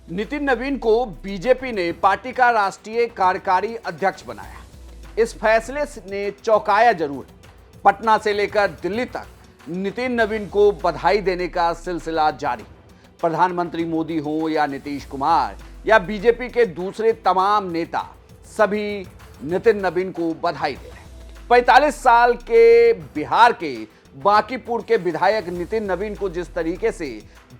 नितिन नवीन को बीजेपी ने पार्टी का राष्ट्रीय कार्यकारी अध्यक्ष बनाया। इस फैसले ने चौंकाया जरूर। पटना से लेकर दिल्ली तक नितिन नवीन को बधाई देने का सिलसिला जारी। प्रधानमंत्री मोदी हो या नीतीश कुमार या बीजेपी के दूसरे तमाम नेता, सभी नितिन नवीन को बधाई दे रहे हैं। 45 साल के बिहार के बांकीपुर के विधायक नितिन नवीन को जिस तरीके से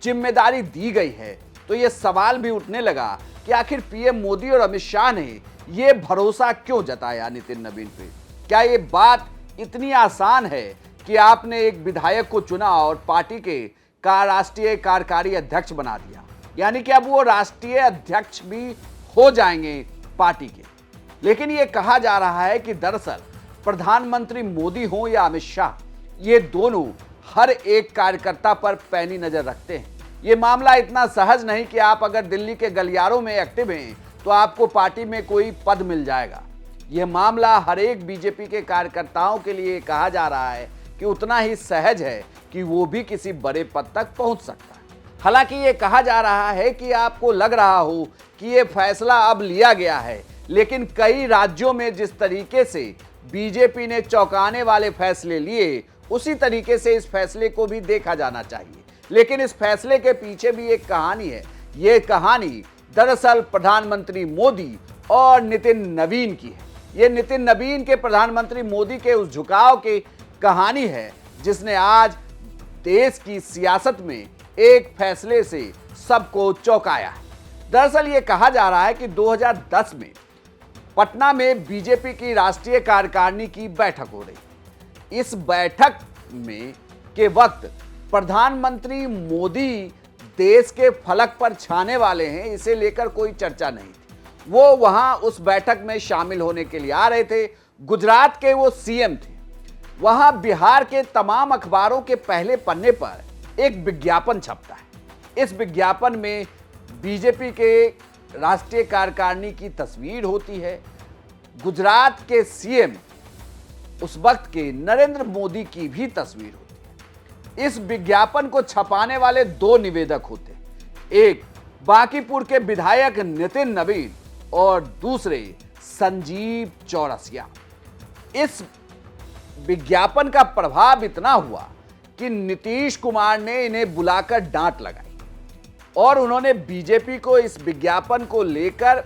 जिम्मेदारी दी गई है, तो यह सवाल भी उठने लगा कि आखिर पीएम मोदी और अमित शाह ने यह भरोसा क्यों जताया नितिन नवीन पे। क्या ये बात इतनी आसान है कि आपने एक विधायक को चुना और पार्टी का राष्ट्रीय कार्यकारी अध्यक्ष बना दिया, यानी कि अब वो राष्ट्रीय अध्यक्ष भी हो जाएंगे पार्टी के। लेकिन ये कहा जा रहा है कि दरअसल प्रधानमंत्री मोदी हो या अमित शाह, ये दोनों हर एक कार्यकर्ता पर पैनी नजर रखते हैं। ये मामला इतना सहज नहीं कि आप अगर दिल्ली के गलियारों में एक्टिव हैं तो आपको पार्टी में कोई पद मिल जाएगा। यह मामला हर एक बीजेपी के कार्यकर्ताओं के लिए कहा जा रहा है कि उतना ही सहज है कि वो भी किसी बड़े पद तक पहुंच सकता है। हालांकि ये कहा जा रहा है कि आपको लग रहा हो कि ये फैसला अब लिया गया है, लेकिन कई राज्यों में जिस तरीके से बीजेपी ने चौंकाने वाले फैसले लिए, उसी तरीके से इस फैसले को भी देखा जाना चाहिए। लेकिन इस फैसले के पीछे भी एक कहानी है। ये कहानी दरअसल प्रधानमंत्री मोदी और नितिन नवीन की है। ये नितिन नवीन के प्रधानमंत्री मोदी के उस झुकाव की कहानी है जिसने आज देश की सियासत में एक फैसले से सबको चौंकाया है। दरअसल ये कहा जा रहा है कि 2010 में पटना में बीजेपी की राष्ट्रीय कार्यकारिणी की बैठक हो रही। इस बैठक में के वक्त प्रधानमंत्री मोदी देश के फलक पर छाने वाले हैं, इसे लेकर कोई चर्चा नहीं थी। वो वहां उस बैठक में शामिल होने के लिए आ रहे थे। गुजरात के वो सीएम थे। वहां बिहार के तमाम अखबारों के पहले पन्ने पर एक विज्ञापन छपता है। इस विज्ञापन में बीजेपी के राष्ट्रीय कार्यकारिणी की तस्वीर होती है। गुजरात के सीएम उस वक्त के नरेंद्र मोदी की भी तस्वीर होती है। इस विज्ञापन को छपाने वाले दो निवेदक होते हैं, एक बांकीपुर के विधायक नितिन नवीन और दूसरे संजीव चौरसिया। इस विज्ञापन का प्रभाव इतना हुआ कि नीतीश कुमार ने इन्हें बुलाकर डांट लगाई और उन्होंने बीजेपी को इस विज्ञापन को लेकर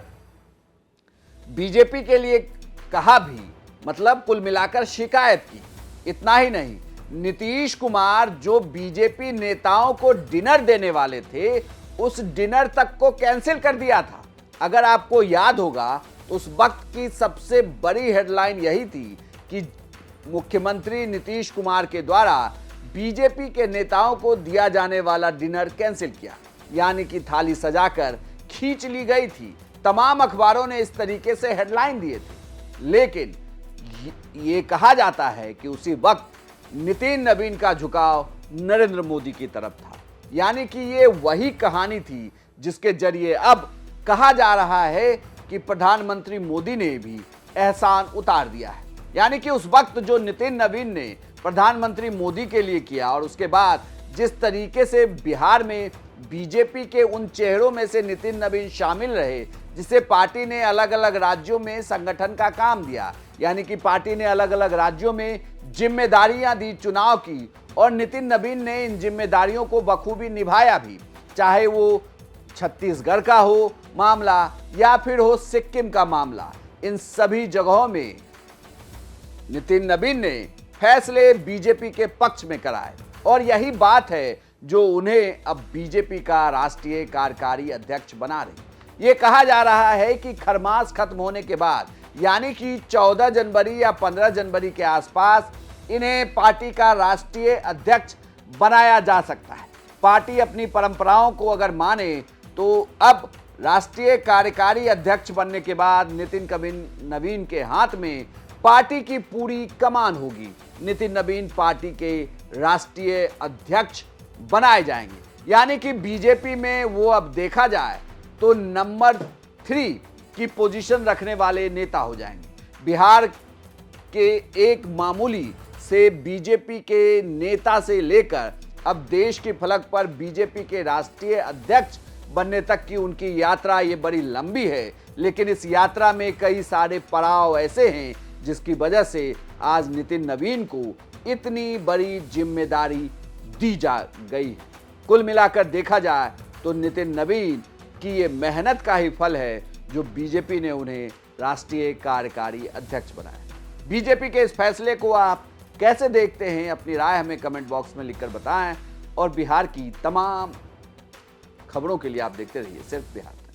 बीजेपी के लिए कहा भी, मतलब कुल मिलाकर शिकायत की। इतना ही नहीं, नीतीश कुमार जो बीजेपी नेताओं को डिनर देने वाले थे, उस डिनर तक को कैंसिल कर दिया था। अगर आपको याद होगा तो उस वक्त की सबसे बड़ी हेडलाइन यही थी कि मुख्यमंत्री नीतीश कुमार के द्वारा बीजेपी के नेताओं को दिया जाने वाला डिनर कैंसिल किया, यानी कि थाली सजाकर खींच ली गई थी। तमाम अखबारों ने इस तरीके से हेडलाइन दिए थे। लेकिन ये कहा जाता है कि उसी वक्त नितिन नवीन का झुकाव नरेंद्र मोदी की तरफ था, यानी कि ये वही कहानी थी जिसके जरिए अब कहा जा रहा है कि प्रधानमंत्री मोदी ने भी एहसान उतार दिया है। यानी कि उस वक्त जो नितिन नवीन ने प्रधानमंत्री मोदी के लिए किया और उसके बाद जिस तरीके से बिहार में बीजेपी के उन चेहरों में से नितिन नवीन शामिल रहे, जिसे पार्टी ने अलग अलग राज्यों में संगठन का काम दिया, यानी कि पार्टी ने अलग अलग राज्यों में जिम्मेदारियां दी चुनाव की, और नितिन नवीन ने इन जिम्मेदारियों को बखूबी निभाया भी, चाहे वो छत्तीसगढ़ का हो मामला या फिर हो सिक्किम का मामला। इन सभी जगहों में नितिन नवीन ने फैसले बीजेपी के पक्ष में कराए और यही बात है जो उन्हें अब बीजेपी का राष्ट्रीय कार्यकारी अध्यक्ष बना रही। ये कहा जा रहा है कि खरमास खत्म होने के बाद, यानी कि 14 जनवरी या 15 जनवरी के आसपास इन्हें पार्टी का राष्ट्रीय अध्यक्ष बनाया जा सकता है। पार्टी अपनी परंपराओं को अगर माने तो अब राष्ट्रीय कार्यकारी अध्यक्ष बनने के बाद नितिन नवीन के हाथ में पार्टी की पूरी कमान होगी। नितिन नवीन पार्टी के राष्ट्रीय अध्यक्ष बनाए जाएंगे, यानी कि बीजेपी में वो अब देखा जाए तो नंबर 3 की पोजीशन रखने वाले नेता हो जाएंगे। बिहार के एक मामूली से बीजेपी के नेता से लेकर अब देश के फलक पर बीजेपी के राष्ट्रीय अध्यक्ष बनने तक की उनकी यात्रा ये बड़ी लंबी है, लेकिन इस यात्रा में कई सारे पड़ाव ऐसे हैं जिसकी वजह से आज नितिन नवीन को इतनी बड़ी जिम्मेदारी दी जा गई है। कुल मिलाकर देखा जाए तो नितिन नवीन की ये मेहनत का ही फल है जो बीजेपी ने उन्हें राष्ट्रीय कार्यकारी अध्यक्ष बनाया। बीजेपी के इस फैसले को आप कैसे देखते हैं, अपनी राय हमें कमेंट बॉक्स में लिखकर बताएं और बिहार की तमाम खबरों के लिए आप देखते रहिए सिर्फ बिहार।